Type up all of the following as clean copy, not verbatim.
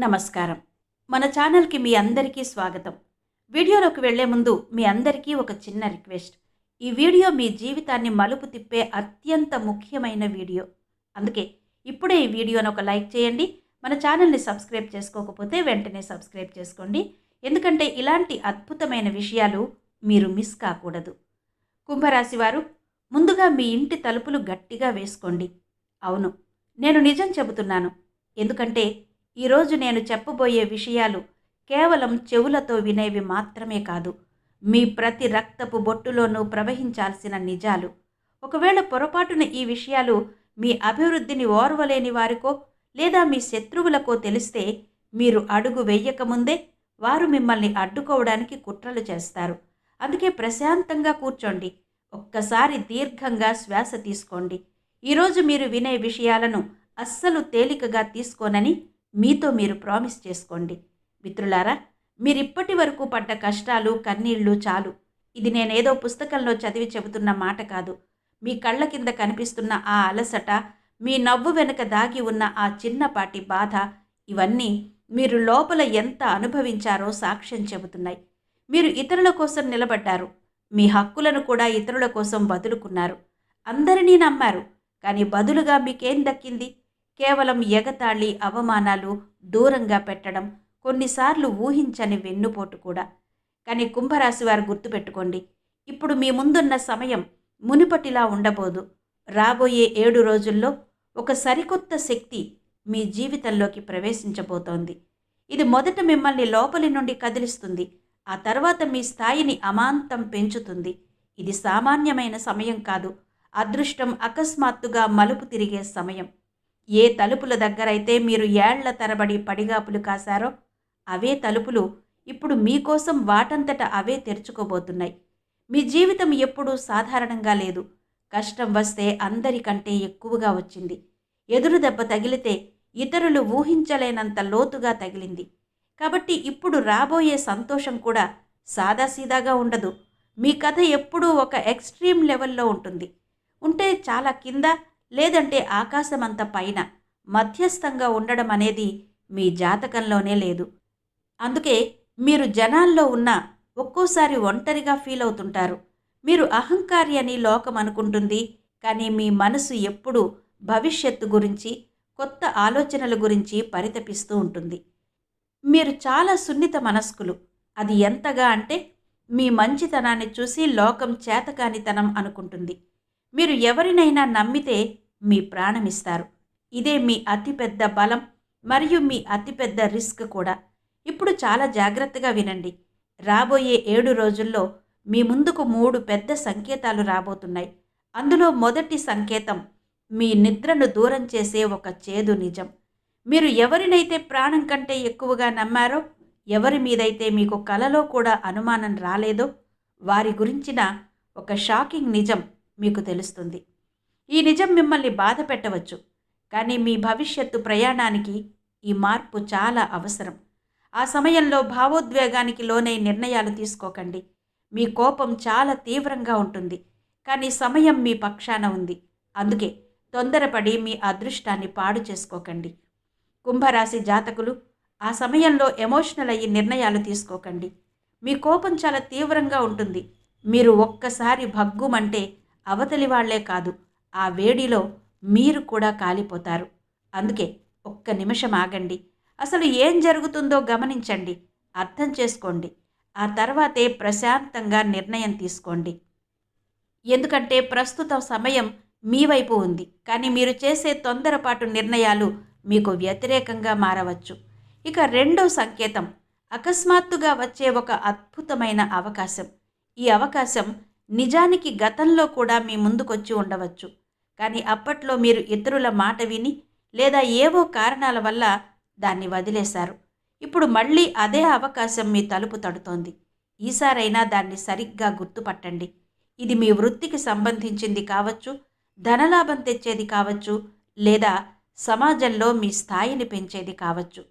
నమస్కారం. మన ఛానల్‌కి మీ అందరికీ స్వాగతం. వీడియోలోకి వెళ్ళే ముందు మీ అందరికీ ఒక చిన్న రిక్వెస్ట్. ఈ వీడియో మీ జీవితాన్ని మలుపు తిప్పే అత్యంత ముఖ్యమైన వీడియో. అందుకే ఇప్పుడే ఈ వీడియోని ఒక లైక్ చేయండి. మన ఛానల్‌ని సబ్స్క్రైబ్ చేసుకోకపోతే వెంటనే సబ్స్క్రైబ్ చేసుకోండి. ఎందుకంటే ఇలాంటి అద్భుతమైన విషయాలు మీరు మిస్ కాకూడదు. కుంభరాశి వారు, ముందుగా మీ ఇంటి తలుపులు గట్టిగా వేసుకోండి. అవును, నేను నిజం చెబుతున్నాను. ఎందుకంటే ఈరోజు నేను చెప్పబోయే విషయాలు కేవలం చెవులతో వినేవి మాత్రమే కాదు, మీ ప్రతి రక్తపు బొట్టులోనూ ప్రవహించాల్సిన నిజాలు. ఒకవేళ పొరపాటున ఈ విషయాలు మీ అభివృద్ధిని ఓర్వలేని వారికో లేదా మీ శత్రువులకో తెలిస్తే మీరు అడుగు వెయ్యకముందే వారు మిమ్మల్ని అడ్డుకోవడానికి కుట్రలు చేస్తారు. అందుకే ప్రశాంతంగా కూర్చోండి. ఒక్కసారి దీర్ఘంగా శ్వాస తీసుకోండి. ఈరోజు మీరు వినే విషయాలను అస్సలు తేలికగా తీసుకోనని మీతో మీరు ప్రామిస్ చేసుకోండి. మిత్రులారా, మీరిప్పటి వరకు పడ్డ కష్టాలు, కన్నీళ్లు చాలు. ఇది నేనేదో పుస్తకంలో చదివి చెబుతున్న మాట కాదు. మీ కళ్ళ కింద కనిపిస్తున్న ఆ అలసట, మీ నవ్వు వెనుక దాగి ఉన్న ఆ చిన్నపాటి బాధ, ఇవన్నీ మీరు లోపల ఎంత అనుభవించారో సాక్ష్యం చెబుతున్నాయి. మీరు ఇతరుల కోసం నిలబడ్డారు. మీ హక్కులను కూడా ఇతరుల కోసం వదులుకున్నారు. అందరినీ నమ్మారు. కానీ బదులుగా మీకేం దక్కింది? కేవలం ఎగతాళి, అవమానాలు, దూరంగా పెట్టడం, కొన్నిసార్లు ఊహించని వెన్నుపోటు కూడా. కానీ కుంభరాశి వారు గుర్తుపెట్టుకోండి, ఇప్పుడు మీ ముందున్న సమయం మునుపటిలా ఉండబోదు. రాబోయే 7 రోజుల్లో ఒక సరికొత్త శక్తి మీ జీవితంలోకి ప్రవేశించబోతోంది. ఇది మొదట మిమ్మల్ని లోపలి నుండి కదిలిస్తుంది. ఆ తర్వాత మీ స్థాయిని అమాంతం పెంచుతుంది. ఇది సామాన్యమైన సమయం కాదు. అదృష్టం అకస్మాత్తుగా మలుపు తిరిగే సమయం. ఏ తలుపుల దగ్గరైతే మీరు ఏళ్ల తరబడి పడిగాపులు కాశారో అవే తలుపులు ఇప్పుడు మీకోసం వాటంతట అవే తెరుచుకోబోతున్నాయి. మీ జీవితం ఎప్పుడూ సాధారణంగా లేదు. కష్టం వస్తే అందరికంటే ఎక్కువగా వచ్చింది. ఎదురు దెబ్బ తగిలితే ఇతరులు ఊహించలేనంత లోతుగా తగిలింది. కాబట్టి ఇప్పుడు రాబోయే సంతోషం కూడా సాదాసీదాగా ఉండదు. మీ కథ ఎప్పుడూ ఒక ఎక్స్ట్రీమ్ లెవెల్లో ఉంటుంది. ఉంటే చాలా కింద, లేదంటే ఆకాశమంత పైన. మధ్యస్థంగా ఉండడం అనేది మీ జాతకంలోనే లేదు. అందుకే మీరు జనాల్లో ఉన్న ఒక్కోసారి ఒంటరిగా ఫీల్ అవుతుంటారు. మీరు అహంకారి అని లోకం అనుకుంటుంది. కానీ మీ మనసు ఎప్పుడూ భవిష్యత్తు గురించి, కొత్త ఆలోచనల గురించి పరితపిస్తూ ఉంటుంది. మీరు చాలా సున్నిత మనస్కులు. అది ఎంతగా అంటే మీ మంచితనాన్ని చూసి లోకం చేతకానితనం అనుకుంటుంది. మీరు ఎవరినైనా నమ్మితే మీ ప్రాణమిస్తారు. ఇదే మీ అతిపెద్ద బలం మరియు మీ అతిపెద్ద రిస్క్ కూడా. ఇప్పుడు చాలా జాగ్రత్తగా వినండి. రాబోయే 7 రోజుల్లో మీ ముందుకు 3 పెద్ద సంకేతాలు రాబోతున్నాయి. అందులో మొదటి సంకేతం మీ నిద్రను దూరం చేసే ఒక చేదు నిజం. మీరు ఎవరినైతే ప్రాణం కంటే ఎక్కువగా నమ్మారో, ఎవరి మీదైతే మీకు కలలో కూడా అనుమానం రాలేదో, వారి గురించిన ఒక షాకింగ్ నిజం మీకు తెలుస్తుంది. ఈ నిజం మిమ్మల్ని బాధ పెట్టవచ్చు. కానీ మీ భవిష్యత్తు ప్రయాణానికి ఈ మార్పు చాలా అవసరం. ఆ సమయంలో భావోద్వేగానికి లోనై నిర్ణయాలు తీసుకోకండి. మీ కోపం చాలా తీవ్రంగా ఉంటుంది. కానీ సమయం మీ పక్షాన ఉంది. అందుకే తొందరపడి మీ అదృష్టాన్ని పాడు చేసుకోకండి. కుంభరాశి జాతకులు, ఆ సమయంలో ఎమోషనల్ అయ్యి నిర్ణయాలు తీసుకోకండి. మీ కోపం చాలా తీవ్రంగా ఉంటుంది. మీరు ఒక్కసారి భగ్గుమంటే అవతలి వాళ్లే కాదు, ఆ వేడిలో మీరు కూడా కాలిపోతారు. అందుకే ఒక్క నిమిషం ఆగండి. అసలు ఏం జరుగుతుందో గమనించండి, అర్థం చేసుకోండి. ఆ తర్వాతే ప్రశాంతంగా నిర్ణయం తీసుకోండి. ఎందుకంటే ప్రస్తుత సమయం మీ వైపు ఉంది. కానీ మీరు చేసే తొందరపాటు నిర్ణయాలు మీకు వ్యతిరేకంగా మారవచ్చు. ఇక రెండో సంకేతం అకస్మాత్తుగా వచ్చే ఒక అద్భుతమైన అవకాశం. ఈ అవకాశం నిజానికి గతంలో కూడా మీ ముందుకొచ్చి ఉండవచ్చు. కానీ అప్పట్లో మీరు ఇతరుల మాట విని లేదా ఏవో కారణాల వల్ల దాన్ని వదిలేశారు. ఇప్పుడు మళ్ళీ అదే అవకాశం మీ తలుపు తడుతోంది. ఈసారైనా దాన్ని సరిగ్గా గుర్తుపట్టండి. ఇది మీ వృత్తికి సంబంధించింది కావచ్చు, ధనలాభం తెచ్చేది కావచ్చు, లేదా సమాజంలో మీ స్థాయిని పెంచేది కావచ్చు.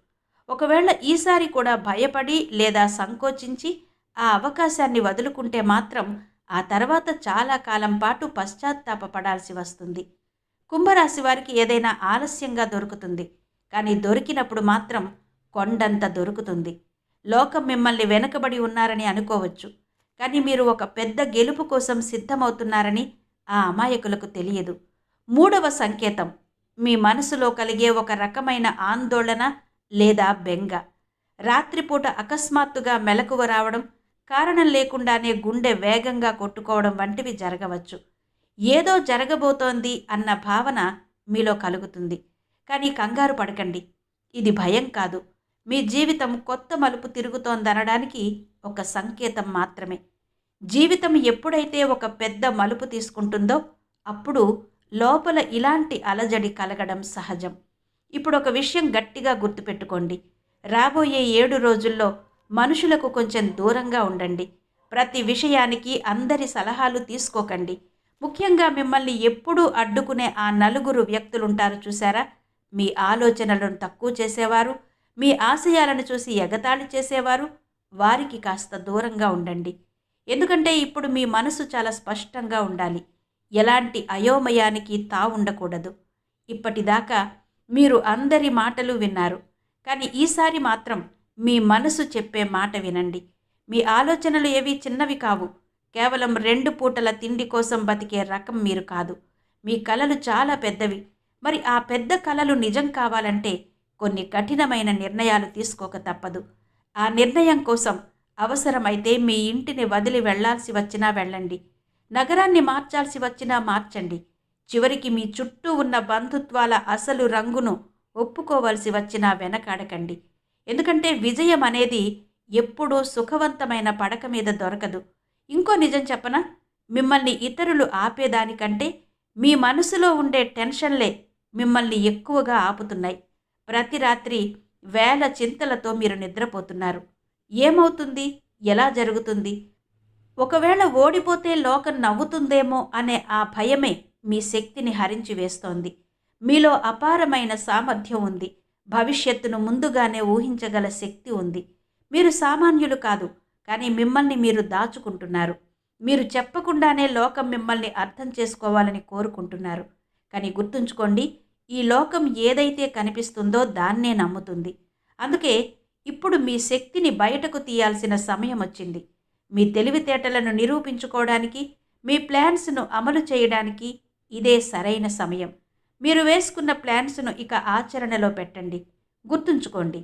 ఒకవేళ ఈసారి కూడా భయపడి లేదా సంకోచించి ఆ అవకాశాన్ని వదులుకుంటే మాత్రం ఆ తర్వాత చాలా కాలం పాటు పశ్చాత్తాపపడాల్సి వస్తుంది. కుంభరాశి వారికి ఏదైనా ఆలస్యంగా దొరుకుతుంది. కానీ దొరికినప్పుడు మాత్రం కొండంత దొరుకుతుంది. లోకం మిమ్మల్ని వెనకబడి ఉన్నారని అనుకోవచ్చు. కానీ మీరు ఒక పెద్ద గెలుపు కోసం సిద్ధమవుతున్నారని ఆ అమాయకులకు తెలియదు. మూడవ సంకేతం మీ మనసులో కలిగే ఒక రకమైన ఆందోళన లేదా బెంగ. రాత్రిపూట అకస్మాత్తుగా మెలకువ రావడం, కారణం లేకుండానే గుండె వేగంగా కొట్టుకోవడం వంటివి జరగవచ్చు. ఏదో జరగబోతోంది అన్న భావన మీలో కలుగుతుంది. కానీ కంగారు పడకండి. ఇది భయం కాదు. మీ జీవితం కొత్త మలుపు తిరుగుతోందనడానికి ఒక సంకేతం మాత్రమే. జీవితం ఎప్పుడైతే ఒక పెద్ద మలుపు తీసుకుంటుందో అప్పుడు లోపల ఇలాంటి అలజడి కలగడం సహజం. ఇప్పుడు ఒక విషయం గట్టిగా గుర్తుపెట్టుకోండి. రాబోయే 7 రోజుల్లో మనుషులకు కొంచెం దూరంగా ఉండండి. ప్రతి విషయానికి అందరి సలహాలు తీసుకోకండి. ముఖ్యంగా మిమ్మల్ని ఎప్పుడూ అడ్డుకునే ఆ నలుగురు వ్యక్తులుంటారు చూసారా? మీ ఆలోచనలను తక్కువ చేసేవారు, మీ ఆశయాలను చూసి ఎగతాళి చేసేవారు. వారికి కాస్త దూరంగా ఉండండి. ఎందుకంటే ఇప్పుడు మీ మనసు చాలా స్పష్టంగా ఉండాలి. ఎలాంటి అయోమయానికి తావుండకూడదు. ఇప్పటిదాకా మీరు అందరి మాటలు విన్నారు. కానీ ఈసారి మాత్రం మీ మనసు చెప్పే మాట వినండి. మీ ఆలోచనలు ఏవి చిన్నవి కావు. కేవలం 2 పూటల తిండి కోసం బతికే రకం మీరు కాదు. మీ కలలు చాలా పెద్దవి. మరి ఆ పెద్ద కలలు నిజం కావాలంటే కొన్ని కఠినమైన నిర్ణయాలు తీసుకోక తప్పదు. ఆ నిర్ణయం కోసం అవసరమైతే మీ ఇంటిని వదిలి వెళ్లాల్సి వచ్చినా వెళ్ళండి. నగరాన్ని మార్చాల్సి వచ్చినా మార్చండి. చివరికి మీ చుట్టూ ఉన్న బంధుత్వాల అసలు రంగును ఒప్పుకోవలసి వచ్చినా వెనకాడకండి. ఎందుకంటే విజయం అనేది ఎప్పుడూ సుఖవంతమైన పడక మీద దొరకదు. ఇంకో నిజం చెప్పనా? మిమ్మల్ని ఇతరులు ఆపేదానికంటే మీ మనసులో ఉండే టెన్షన్లే మిమ్మల్ని ఎక్కువగా ఆపుతున్నాయి. ప్రతి రాత్రి వేల చింతలతో మీరు నిద్రపోతున్నారు. ఏమవుతుంది? ఎలా జరుగుతుంది? ఒకవేళ ఓడిపోతే లోకం నవ్వుతుందేమో అనే ఆ భయమే మీ శక్తిని హరించి వేస్తోంది. మీలో అపారమైన సామర్థ్యం ఉంది. భవిష్యత్తును ముందుగానే ఊహించగల శక్తి ఉంది. మీరు సామాన్యులు కాదు. కానీ మిమ్మల్ని మీరు దాచుకుంటున్నారు. మీరు చెప్పకుండానే లోకం మిమ్మల్ని అర్థం చేసుకోవాలని కోరుకుంటున్నారు. కానీ గుర్తుంచుకోండి, ఈ లోకం ఏదైతే కనిపిస్తుందో దాన్నే నమ్ముతుంది. అందుకే ఇప్పుడు మీ శక్తిని బయటకు తీయాల్సిన సమయం వచ్చింది. మీ తెలివితేటలను నిరూపించుకోవడానికి, మీ ప్లాన్స్ను అమలు చేయడానికి ఇదే సరైన సమయం. మీరు వేసుకున్న ప్లాన్స్ను ఇక ఆచరణలో పెట్టండి. గుర్తుంచుకోండి,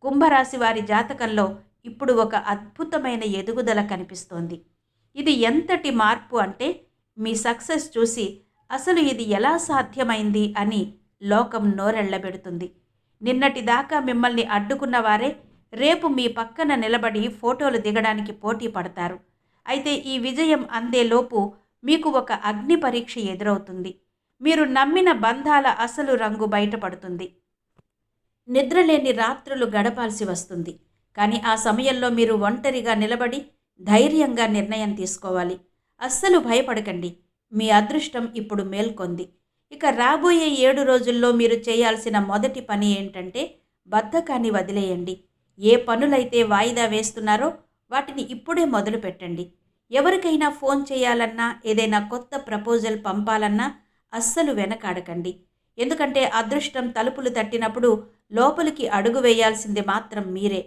కుంభరాశి వారి జాతకంలో ఇప్పుడు ఒక అద్భుతమైన ఎదుగుదల కనిపిస్తోంది. ఇది ఎంతటి మార్పు అంటే మీ సక్సెస్ చూసి అసలు ఇది ఎలా సాధ్యమైంది అని లోకం నోరెళ్లబెడుతుంది. నిన్నటిదాకా మిమ్మల్ని అడ్డుకున్న వారే రేపు మీ పక్కన నిలబడి ఫోటోలు దిగడానికి పోటీ పడతారు. అయితే ఈ విజయం అందేలోపు మీకు ఒక అగ్ని పరీక్ష ఎదురవుతుంది. మీరు నమ్మిన బంధాల అసలు రంగు బయటపడుతుంది. నిద్రలేని రాత్రులు గడపాల్సి వస్తుంది. కానీ ఆ సమయంలో మీరు ఒంటరిగా నిలబడి ధైర్యంగా నిర్ణయం తీసుకోవాలి. అస్సలు భయపడకండి. మీ అదృష్టం ఇప్పుడు మేల్కొంది. ఇక రాబోయే 7 రోజుల్లో మీరు చేయాల్సిన మొదటి పని ఏంటంటే బద్ధకాన్ని వదిలేయండి. ఏ పనులైతే వాయిదా వేస్తున్నారో వాటిని ఇప్పుడే మొదలు పెట్టండి. ఎవరికైనా ఫోన్ చేయాలన్నా, ఏదైనా కొత్త ప్రపోజల్ పంపాలన్నా అస్సలు వెనకాడకండి. ఎందుకంటే అదృష్టం తలుపులు తట్టినప్పుడు లోపలికి అడుగు వేయాల్సింది మాత్రం మీరే.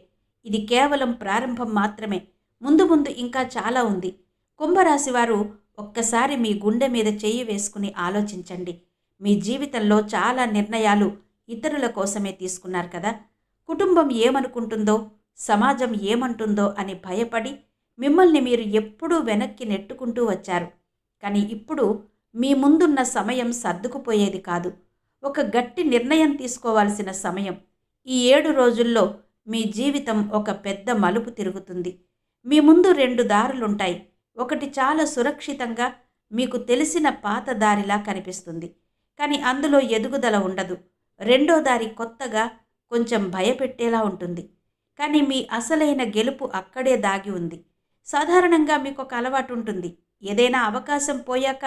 ఇది కేవలం ప్రారంభం మాత్రమే. ముందు ముందు ఇంకా చాలా ఉంది. కుంభరాశి వారు ఒక్కసారి మీ గుండె మీద చెయ్యి వేసుకుని ఆలోచించండి. మీ జీవితంలో చాలా నిర్ణయాలు ఇతరుల కోసమే తీసుకున్నారు కదా. కుటుంబం ఏమనుకుంటుందో, సమాజం ఏమంటుందో అని భయపడి మిమ్మల్ని మీరు ఎప్పుడూ వెనక్కి నెట్టుకుంటూ వచ్చారు. కానీ ఇప్పుడు మీ ముందున్న సమయం సర్దుకుపోయేది కాదు. ఒక గట్టి నిర్ణయం తీసుకోవాల్సిన సమయం. ఈ 7 రోజుల్లో మీ జీవితం ఒక పెద్ద మలుపు తిరుగుతుంది. మీ ముందు 2 దారులుంటాయి. ఒకటి చాలా సురక్షితంగా మీకు తెలిసిన పాత దారిలా కనిపిస్తుంది. కానీ అందులో ఎదుగుదల ఉండదు. రెండో దారి కొత్తగా, కొంచెం భయపెట్టేలా ఉంటుంది. కానీ మీ అసలైన గెలుపు అక్కడే దాగి ఉంది. సాధారణంగా మీకు ఒక అలవాటు ఉంటుంది. ఏదైనా అవకాశం పోయాక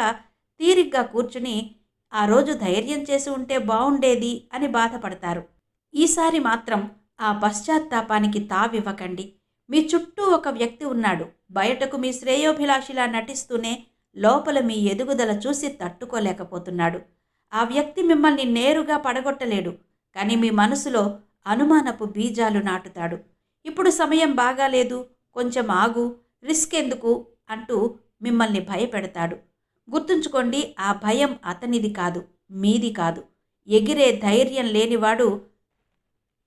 తీరిగ్గా కూర్చుని ఆ రోజు ధైర్యం చేసి ఉంటే బాగుండేది అని బాధపడతారు. ఈసారి మాత్రం ఆ పశ్చాత్తాపానికి తావివ్వకండి. మీ చుట్టూ ఒక వ్యక్తి ఉన్నాడు. బయటకు మీ శ్రేయోభిలాషిలా నటిస్తూనే లోపల మీ ఎదుగుదల చూసి తట్టుకోలేకపోతున్నాడు. ఆ వ్యక్తి మిమ్మల్ని నేరుగా పడగొట్టలేడు. కానీ మీ మనసులో అనుమానపు బీజాలు నాటుతాడు. ఇప్పుడు సమయం బాగాలేదు, కొంచెం ఆగు, రిస్క్ ఎందుకు అంటూ మిమ్మల్ని భయపెడతాడు. గుర్తుంచుకోండి, ఆ భయం అతనిది కాదు, మీది కాదు. ఎగిరే ధైర్యం లేనివాడు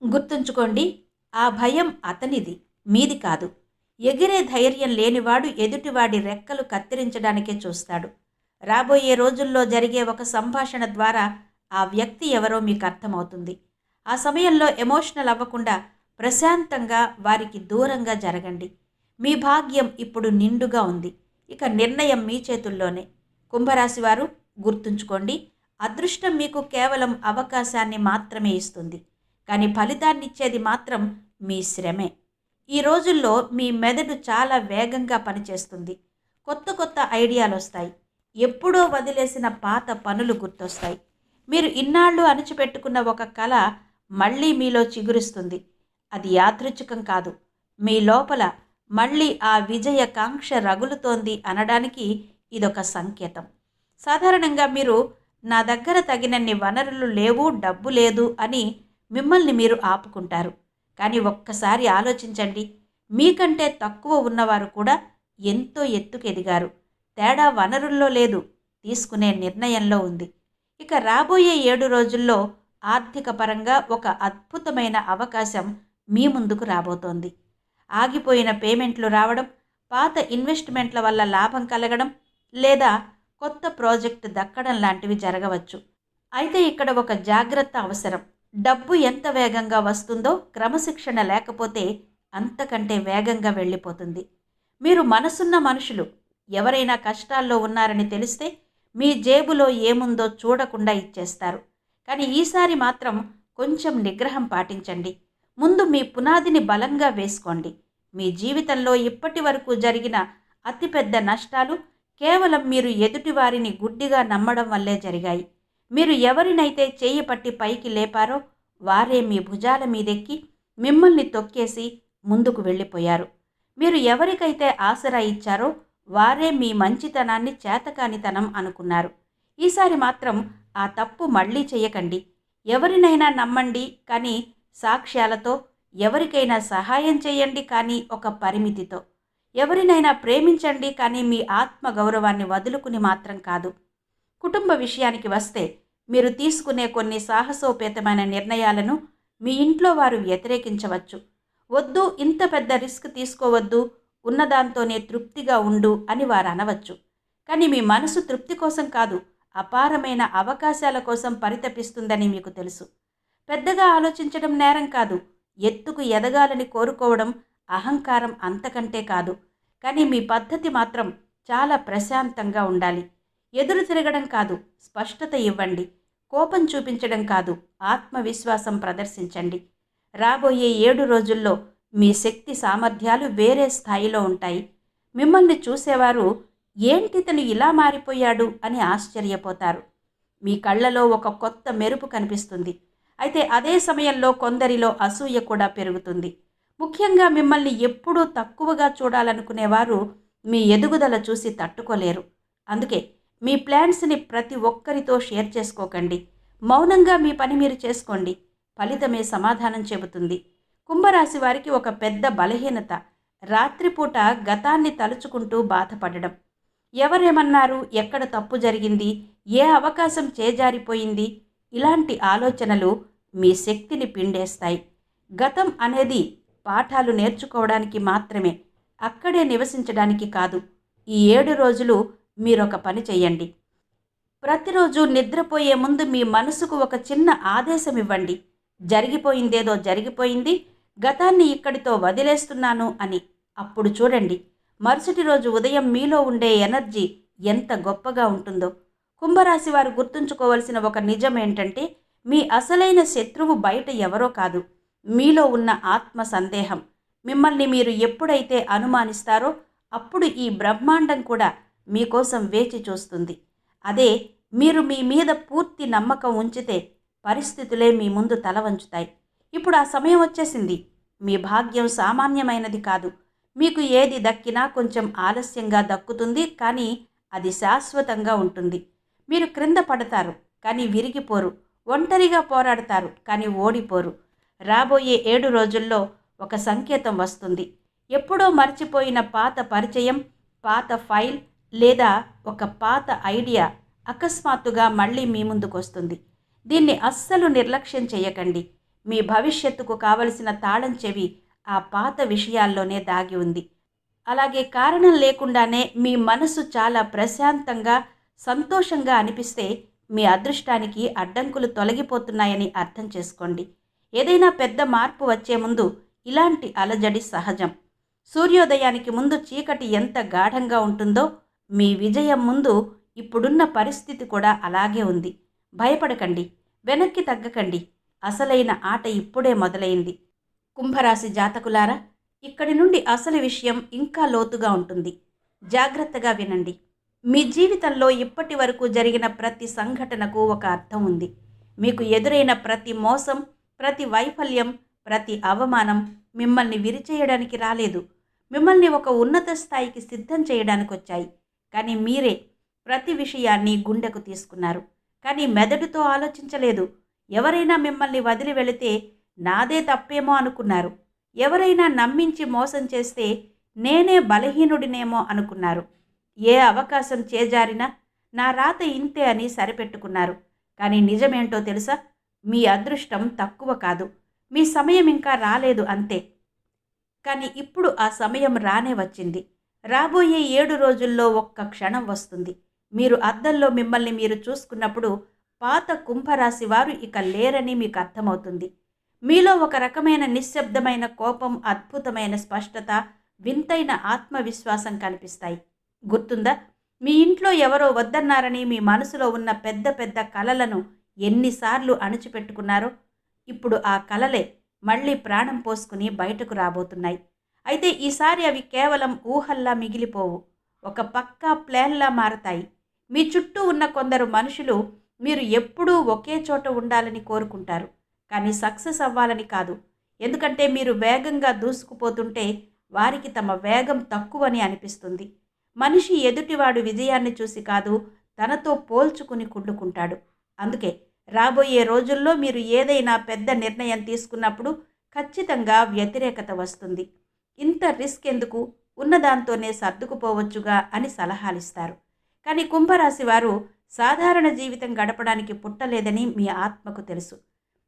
గుర్తుంచుకోండి, ఆ భయం అతనిది, మీది కాదు. ఎగిరే ధైర్యం లేనివాడు ఎదుటివాడి రెక్కలు కత్తిరించడానికే చూస్తాడు. రాబోయే రోజుల్లో జరిగే ఒక సంభాషణ ద్వారా ఆ వ్యక్తి ఎవరో మీకు అర్థమవుతుంది. ఆ సమయంలో ఎమోషనల్ అవ్వకుండా ప్రశాంతంగా వారికి దూరంగా జరగండి. మీ భాగ్యం ఇప్పుడు నిండుగా ఉంది. ఇక నిర్ణయం మీ చేతుల్లోనే. కుంభరాశి వారు గుర్తుంచుకోండి, అదృష్టం మీకు కేవలం అవకాశాన్ని మాత్రమే ఇస్తుంది, కానీ ఫలితాన్నిచ్చేది మాత్రం మీ శ్రమే. ఈ రోజుల్లో మీ మెదడు చాలా వేగంగా పనిచేస్తుంది. కొత్త కొత్త ఐడియాలు వస్తాయి. ఎప్పుడో వదిలేసిన పాత పనులు గుర్తొస్తాయి. మీరు ఇన్నాళ్ళు అణిచిపెట్టుకున్న ఒక కళ మళ్ళీ మీలో చిగురిస్తుంది. అది యాదృచ్ఛికం కాదు. మీ లోపల మళ్ళీ ఆ విజయ కాంక్ష రగులుతోంది అనడానికి ఇదొక సంకేతం. సాధారణంగా మీరు నా దగ్గర తగినన్ని వనరులు లేవు, డబ్బు లేదు అని మిమ్మల్ని మీరు ఆపుకుంటారు. కానీ ఒక్కసారి ఆలోచించండి, మీకంటే తక్కువ ఉన్నవారు కూడా ఎంతో ఎత్తుకు ఎదిగారు. తేడా వనరుల్లో లేదు, తీసుకునే నిర్ణయంలో ఉంది. ఇక రాబోయే 7 రోజుల్లో ఆర్థిక పరంగా ఒక అద్భుతమైన అవకాశం మీ ముందుకు రాబోతోంది. ఆగిపోయిన పేమెంట్లు రావడం, పాత ఇన్వెస్ట్మెంట్ల వల్ల లాభం కలగడం, లేదా కొత్త ప్రాజెక్టు దక్కడం లాంటివి జరగవచ్చు. అయితే ఇక్కడ ఒక జాగ్రత్త అవసరం. డబ్బు ఎంత వేగంగా వస్తుందో క్రమశిక్షణ లేకపోతే అంతకంటే వేగంగా వెళ్ళిపోతుంది. మీరు మనసున్న మనుషులు. ఎవరైనా కష్టాల్లో ఉన్నారని తెలిస్తే మీ జేబులో ఏముందో చూడకుండా ఇచ్చేస్తారు. కానీ ఈసారి మాత్రం కొంచెం నిగ్రహం పాటించండి. ముందు మీ పునాదిని బలంగా వేసుకోండి. మీ జీవితంలో ఇప్పటి వరకు జరిగిన అతిపెద్ద నష్టాలు కేవలం మీరు ఎదుటివారిని గుడ్డిగా నమ్మడం వల్లే జరిగాయి. మీరు ఎవరినైతే చేయి పట్టి పైకి లేపారో వారే మీ భుజాల మీదెక్కి మిమ్మల్ని తొక్కేసి ముందుకు వెళ్ళిపోయారు. మీరు ఎవరికైతే ఆసరా ఇచ్చారో వారే మీ మంచితనాన్ని చేతకానితనం అనుకున్నారు. ఈసారి మాత్రం ఆ తప్పు మళ్ళీ చేయకండి. ఎవరినైనా నమ్మండి, కానీ సాక్ష్యాలతో. ఎవరికైనా సహాయం చేయండి, కానీ ఒక పరిమితితో. ఎవరినైనా ప్రేమించండి, కానీ మీ ఆత్మగౌరవాన్ని వదులుకుని మాత్రం కాదు. కుటుంబ విషయానికి వస్తే మీరు తీసుకునే కొన్ని సాహసోపేతమైన నిర్ణయాలను మీ ఇంట్లో వారు వ్యతిరేకించవచ్చు. వద్దు, ఇంత పెద్ద రిస్క్ తీసుకోవద్దు, ఉన్నదాంతోనే తృప్తిగా ఉండు అని వారు అనవచ్చు. కానీ మీ మనసు తృప్తి కోసం కాదు, అపారమైన అవకాశాల కోసం పరితపిస్తుందని మీకు తెలుసు. పెద్దగా ఆలోచించడం నేరం కాదు. ఎత్తుకు ఎదగాలని కోరుకోవడం అహంకారం అంతకంటే కాదు. కానీ మీ పద్ధతి మాత్రం చాలా ప్రశాంతంగా ఉండాలి. ఎదురు తిరగడం కాదు, స్పష్టత ఇవ్వండి. కోపం చూపించడం కాదు, ఆత్మవిశ్వాసం ప్రదర్శించండి. రాబోయే 7 రోజుల్లో మీ శక్తి సామర్థ్యాలు వేరే స్థాయిలో ఉంటాయి. మిమ్మల్ని చూసేవారు ఏంటితను ఇలా మారిపోయాడు అని ఆశ్చర్యపోతారు. మీ కళ్ళలో ఒక కొత్త మెరుపు కనిపిస్తుంది. అయితే అదే సమయంలో కొందరిలో అసూయ కూడా పెరుగుతుంది. ముఖ్యంగా మిమ్మల్ని ఎప్పుడూ తక్కువగా చూడాలనుకునేవారు మీ ఎదుగుదల చూసి తట్టుకోలేరు. అందుకే మీ ప్లాన్స్ని ప్రతి ఒక్కరితో షేర్ చేసుకోకండి. మౌనంగా మీ పని మీరు చేసుకోండి. ఫలితమే సమాధానం చెబుతుంది. కుంభరాశి వారికి ఒక పెద్ద బలహీనత రాత్రిపూట గతాన్ని తలుచుకుంటూ బాధపడడం. ఎవరేమన్నారు, ఎక్కడ తప్పు జరిగింది, ఏ అవకాశం చేజారిపోయింది, ఇలాంటి ఆలోచనలు మీ శక్తిని పిండేస్తాయి. గతం అనేది పాఠాలు నేర్చుకోవడానికి మాత్రమే, అక్కడే నివసించడానికి కాదు. ఈ 7 రోజులు మీరొక పని చేయండి. ప్రతిరోజు నిద్రపోయే ముందు మీ మనసుకు ఒక చిన్న ఆదేశం ఇవ్వండి. జరిగిపోయిందేదో జరిగిపోయింది, గతాన్ని ఇక్కడితో వదిలేస్తున్నాను అని. అప్పుడు చూడండి, మరుసటి రోజు ఉదయం మీలో ఉండే ఎనర్జీ ఎంత గొప్పగా ఉంటుందో. కుంభరాశి వారు గుర్తుంచుకోవలసిన ఒక నిజం ఏంటంటే, మీ అసలైన శత్రువు బయట ఎవరో కాదు, మీలో ఉన్న ఆత్మ సందేహం. మిమ్మల్ని మీరు ఎప్పుడైతే అనుమానిస్తారో అప్పుడు ఈ బ్రహ్మాండం కూడా మీకోసం వేచి చూస్తుంది. అదే మీరు మీ మీద పూర్తి నమ్మకం ఉంచితే పరిస్థితులే మీ ముందు తల వంచుతాయి. ఇప్పుడు ఆ సమయం వచ్చేసింది. మీ భాగ్యం సామాన్యమైనది కాదు. మీకు ఏది దక్కినా కొంచెం ఆలస్యంగా దక్కుతుంది, కానీ అది శాశ్వతంగా ఉంటుంది. మీరు క్రింద పడతారు, కానీ విరిగిపోరు. ఒంటరిగా పోరాడతారు, కానీ ఓడిపోరు. రాబోయే 7 రోజుల్లో ఒక సంకేతం వస్తుంది. ఎప్పుడో మర్చిపోయిన పాత పరిచయం, పాత ఫైల్ లేదా ఒక పాత ఐడియా అకస్మాత్తుగా మళ్ళీ మీ ముందుకొస్తుంది. దీన్ని అస్సలు నిర్లక్ష్యం చేయకండి. మీ భవిష్యత్తుకు కావలసిన తాళం చెవి ఆ పాత విషయాల్లోనే దాగి ఉంది. అలాగే కారణం లేకుండానే మీ మనసు చాలా ప్రశాంతంగా, సంతోషంగా అనిపిస్తే మీ అదృష్టానికి అడ్డంకులు తొలగిపోతున్నాయని అర్థం చేసుకోండి. ఏదైనా పెద్ద మార్పు వచ్చే ముందు ఇలాంటి అలజడి సహజం. సూర్యోదయానికి ముందు చీకటి ఎంత గాఢంగా ఉంటుందో మీ విజయం ముందు ఇప్పుడున్న పరిస్థితి కూడా అలాగే ఉంది. భయపడకండి, వెనక్కి తగ్గకండి. అసలైన ఆట ఇప్పుడే మొదలైంది. కుంభరాశి జాతకులారా, ఇక్కడి నుండి అసలు విషయం ఇంకా లోతుగా ఉంటుంది. జాగ్రత్తగా వినండి. మీ జీవితంలో ఇప్పటి వరకు జరిగిన ప్రతి సంఘటనకు ఒక అర్థం ఉంది. మీకు ఎదురైన ప్రతి మోసం, ప్రతి వైఫల్యం, ప్రతి అవమానం మిమ్మల్ని విరిచేయడానికి రాలేదు. మిమ్మల్ని ఒక ఉన్నత స్థాయికి సిద్ధం చేయడానికి వచ్చాయి. కానీ మీరే ప్రతి విషయాన్ని గుండెకు తీసుకున్నారు. కానీ మెదడుతో ఆలోచించలేదు. ఎవరైనా మిమ్మల్ని వదిలి వెళితే నాదే తప్పేమో అనుకున్నారు. ఎవరైనా నమ్మించి మోసం చేస్తే నేనే బలహీనుడినేమో అనుకున్నారు. ఏ అవకాశం చేజారినా నా రాత ఇంతే అని సరిపెట్టుకున్నారు. కానీ నిజమేంటో తెలుసా? మీ అదృష్టం తక్కువ కాదు. మీ సమయం ఇంకా రాలేదు అంతే. కానీ ఇప్పుడు ఆ సమయం రానే వచ్చింది. రాబోయే 7 రోజుల్లో ఒక్క క్షణం వస్తుంది. మీరు అద్దంలో మిమ్మల్ని మీరు చూసుకున్నప్పుడు పాత కుంభరాశి వారు ఇక లేరని మీకు అర్థమవుతుంది. మీలో ఒక రకమైన నిశ్శబ్దమైన కోపం, అద్భుతమైన స్పష్టత, వింతైన ఆత్మవిశ్వాసం కనిపిస్తాయి. గుర్తుందా? మీ ఇంట్లో ఎవరో వద్దన్నారని మీ మనసులో ఉన్న పెద్ద పెద్ద కలలను ఎన్నిసార్లు అణిచిపెట్టుకున్నారో ఇప్పుడు ఆ కలలే మళ్ళీ ప్రాణం పోసుకుని బయటకు రాబోతున్నాయి. అయితే ఈసారి అవి కేవలం ఊహల్లా మిగిలిపోవు. ఒక పక్కా ప్లాన్లా మారతాయి. మీ చుట్టూ ఉన్న కొందరు మనుషులు మీరు ఎప్పుడూ ఒకే చోట ఉండాలని కోరుకుంటారు. కానీ సక్సెస్ అవ్వాలని కాదు. ఎందుకంటే మీరు వేగంగా దూసుకుపోతుంటే వారికి తమ వేగం తక్కువని అనిపిస్తుంది. మనిషి ఎదుటివాడు విజయాన్ని చూసి కాదు, తనతో పోల్చుకుని కుళ్ళుకుంటాడు. అందుకే రాబోయే రోజుల్లో మీరు ఏదైనా పెద్ద నిర్ణయం తీసుకున్నప్పుడు ఖచ్చితంగా వ్యతిరేకత వస్తుంది. ఇంత రిస్క్ ఎందుకు, ఉన్నదాంతోనే సర్దుకుపోవచ్చుగా అని సలహాలిస్తారు. కానీ కుంభరాశి వారు సాధారణ జీవితం గడపడానికి పుట్టలేదని మీ ఆత్మకు తెలుసు.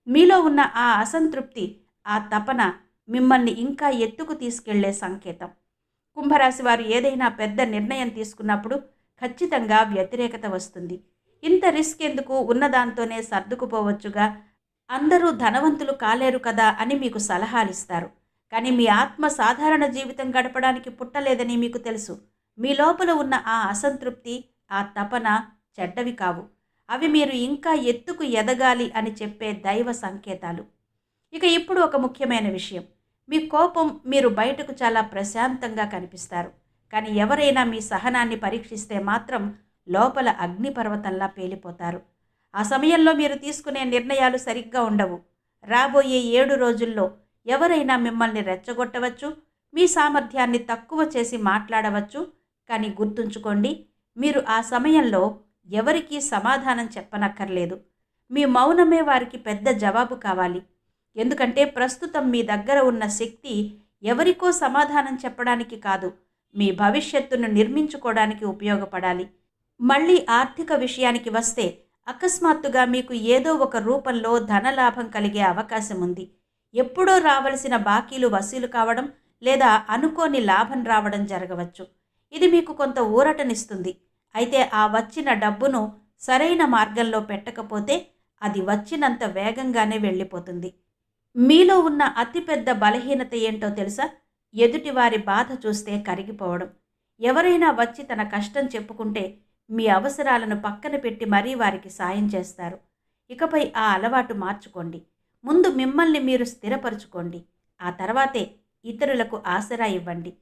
మీలో ఉన్న ఆ అసంతృప్తి, ఆ తపన మిమ్మల్ని ఇంకా ఎత్తుకు తీసుకెళ్లే సంకేతం. కుంభరాశి వారు ఏదైనా పెద్ద నిర్ణయం తీసుకున్నప్పుడు ఖచ్చితంగా వ్యతిరేకత వస్తుంది. ఇంత రిస్క్ ఎందుకు, ఉన్నదాంతోనే సర్దుకుపోవచ్చుగా, అందరూ ధనవంతులు కాలేరు కదా అని మీకు సలహాలిస్తారు. కానీ మీ ఆత్మ సాధారణ జీవితం గడపడానికి పుట్టలేదని మీకు తెలుసు. మీ లోపల ఉన్న ఆ అసంతృప్తి, ఆ తపన చెడ్డవి కావు. అవి మీరు ఇంకా ఎత్తుకు ఎదగాలి అని చెప్పే దైవ సంకేతాలు. ఇక ఇప్పుడు ఒక ముఖ్యమైన విషయం. మీ కోపం, మీరు బయటకు చాలా ప్రశాంతంగా కనిపిస్తారు. కానీ ఎవరైనా మీ సహనాన్ని పరీక్షిస్తే మాత్రం లోపల అగ్నిపర్వతంలా పేలిపోతారు. ఆ సమయంలో మీరు తీసుకునే నిర్ణయాలు సరిగ్గా ఉండవు. రాబోయే 7 రోజుల్లో ఎవరైనా మిమ్మల్ని రెచ్చగొట్టవచ్చు, మీ సామర్థ్యాన్ని తక్కువ చేసి మాట్లాడవచ్చు. కానీ గుర్తుంచుకోండి, మీరు ఆ సమయంలో ఎవరికీ సమాధానం చెప్పనక్కర్లేదు. మీ మౌనమే వారికి పెద్ద జవాబు కావాలి. ఎందుకంటే ప్రస్తుతం మీ దగ్గర ఉన్న శక్తి ఎవరికో సమాధానం చెప్పడానికి కాదు, మీ భవిష్యత్తును నిర్మించుకోవడానికి ఉపయోగపడాలి. మళ్ళీ ఆర్థిక విషయానికి వస్తే అకస్మాత్తుగా మీకు ఏదో ఒక రూపంలో ధనలాభం కలిగే అవకాశం ఉంది. ఎప్పుడో రావలసిన బాకీలు వసూలు కావడం లేదా అనుకోని లాభం రావడం జరగవచ్చు. ఇది మీకు కొంత ఊరటనిస్తుంది. అయితే ఆ వచ్చిన డబ్బును సరైన మార్గంలో పెట్టకపోతే అది వచ్చినంత వేగంగానే వెళ్ళిపోతుంది. మీలో ఉన్న అతిపెద్ద బలహీనత ఏంటో తెలుసా? ఎదుటివారి బాధ చూస్తే కరిగిపోవడం. ఎవరైనా వచ్చి తన కష్టం చెప్పుకుంటే మీ అవసరాలను పక్కన పెట్టి మరీ వారికి సాయం చేస్తారు. ఇకపై ఆ అలవాటు మార్చుకోండి. ముందు మిమ్మల్ని మీరు స్థిరపరచుకోండి. ఆ తర్వాతే ఇతరులకు ఆసరా ఇవ్వండి.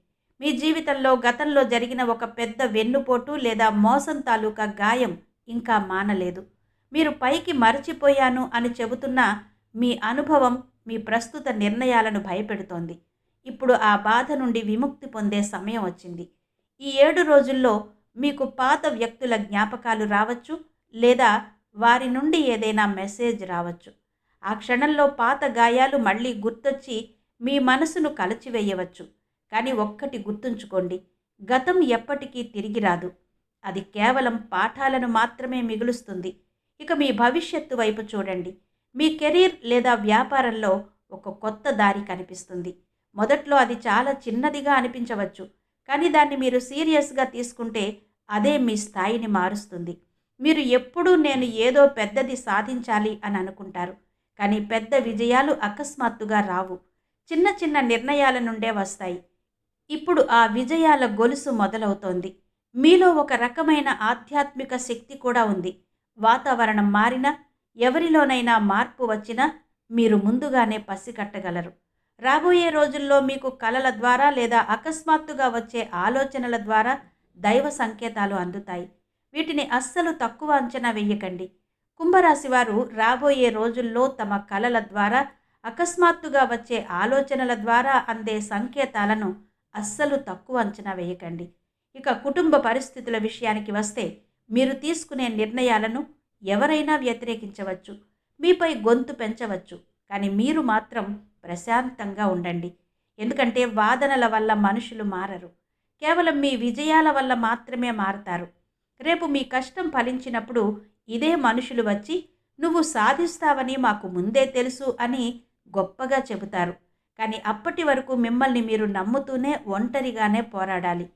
మీ జీవితంలో గతంలో జరిగిన ఒక పెద్ద వెన్నుపోటు లేదా మోసం తాలూకా గాయం ఇంకా మానలేదు. మీరు పైకి మరచిపోయాను అని చెబుతున్నా మీ అనుభవం మీ ప్రస్తుత నిర్ణయాలను భయపెడుతోంది. ఇప్పుడు ఆ బాధ నుండి విముక్తి పొందే సమయం వచ్చింది. ఈ 7 రోజుల్లో మీకు పాత వ్యక్తుల జ్ఞాపకాలు రావచ్చు, లేదా వారి నుండి ఏదైనా మెసేజ్ రావచ్చు. ఆ క్షణంలో పాత గాయాలు మళ్ళీ గుర్తొచ్చి మీ మనసును కలచివేయవచ్చు. కానీ ఒక్కటి గుర్తుంచుకోండి, గతం ఎప్పటికీ తిరిగి రాదు. అది కేవలం పాఠాలను మాత్రమే మిగులుస్తుంది. ఇక మీ భవిష్యత్తు వైపు చూడండి. మీ కెరీర్ లేదా వ్యాపారంలో ఒక కొత్త దారి కనిపిస్తుంది. మొదట్లో అది చాలా చిన్నదిగా అనిపించవచ్చు, కానీ దాన్ని మీరు సీరియస్గా తీసుకుంటే అదే మీ స్థాయిని మారుస్తుంది. మీరు ఎప్పుడూ నేను ఏదో పెద్దది సాధించాలి అని అనుకుంటారు, కానీ పెద్ద విజయాలు అకస్మాత్తుగా రావు. చిన్న చిన్న నిర్ణయాల నుండే వస్తాయి. ఇప్పుడు ఆ విజయాల గొలుసు మొదలవుతోంది. మీలో ఒక రకమైన ఆధ్యాత్మిక శక్తి కూడా ఉంది. వాతావరణం మారినా, ఎవరిలోనైనా మార్పు వచ్చినా మీరు ముందుగానే పసిగట్టగలరు. రాబోయే రోజుల్లో మీకు కలల ద్వారా లేదా అకస్మాత్తుగా వచ్చే ఆలోచనల ద్వారా దైవ సంకేతాలు అందుతాయి. వీటిని అస్సలు తక్కువ అంచనా వేయకండి. కుంభరాశి వారు రాబోయే రోజుల్లో తమ కలల ద్వారా, అకస్మాత్తుగా వచ్చే ఆలోచనల ద్వారా అందే సంకేతాలను అస్సలు తక్కువ అంచనా వేయకండి. ఇక కుటుంబ పరిస్థితుల విషయానికి వస్తే, మీరు తీసుకునే నిర్ణయాలను ఎవరైనా వ్యతిరేకించవచ్చు, మీపై గొంతు పెంచవచ్చు, కానీ మీరు మాత్రం ప్రశాంతంగా ఉండండి. ఎందుకంటే వాదనల వల్ల మనుషులు మారరు, కేవలం మీ విజయాల వల్ల మాత్రమే మారతారు. రేపు మీ కష్టం ఫలించినప్పుడు ఇదే మనుషులు వచ్చి నువ్వు సాధిస్తావని మాకు ముందే తెలుసు అని గొప్పగా చెబుతారు. కానీ అప్పటి వరకు మిమ్మల్ని మీరు నమ్ముతూనే ఒంటరిగానే పోరాడాలి.